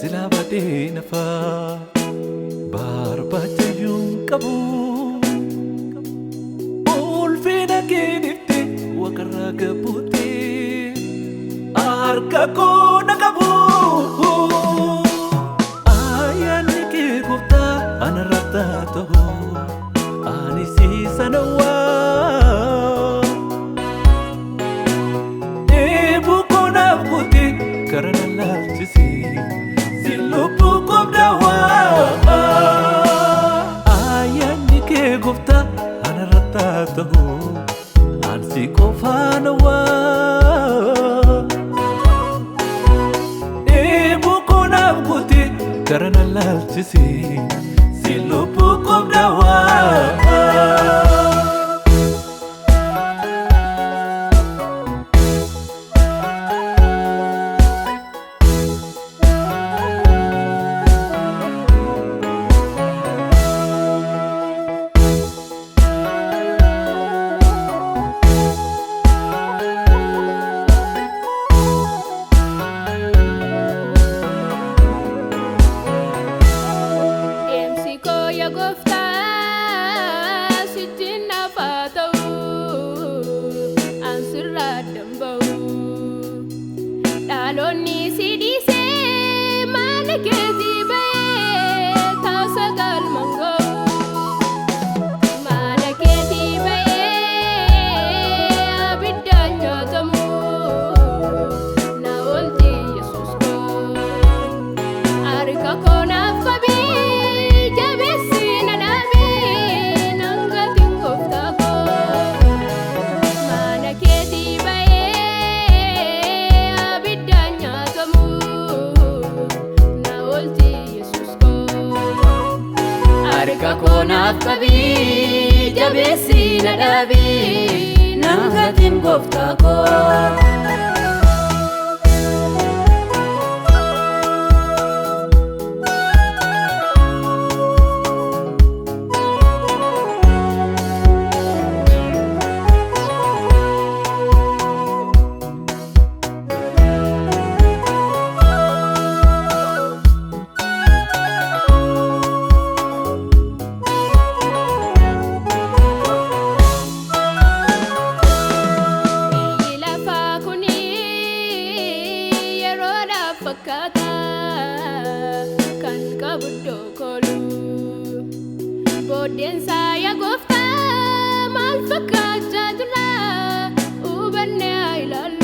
sila badee nafa barbaachayyuun qabu ulfina keedifte wakarraa gabuute harka koo na qabu ayyaanni kee gooftaa anarratti ta'u ani siisa nawaa karana lalchisi silubu kubdawa ayani ke gufta anarata tahu ansi kofanawa ibu kunab guti karana lalchisi silubu kubdawa Daloni sidi se malakezi baye tausagal mango malakezi baye abidanya tamu na olti yesus ko arika kona fabi jabesi na nabi nanga tingofta ko malakezi baye Kakonaf kabi jabesi nadabi nangatin gofta ko fakata kan kabuddo kolu boden saya gofta mal fakata jula ubanne ilal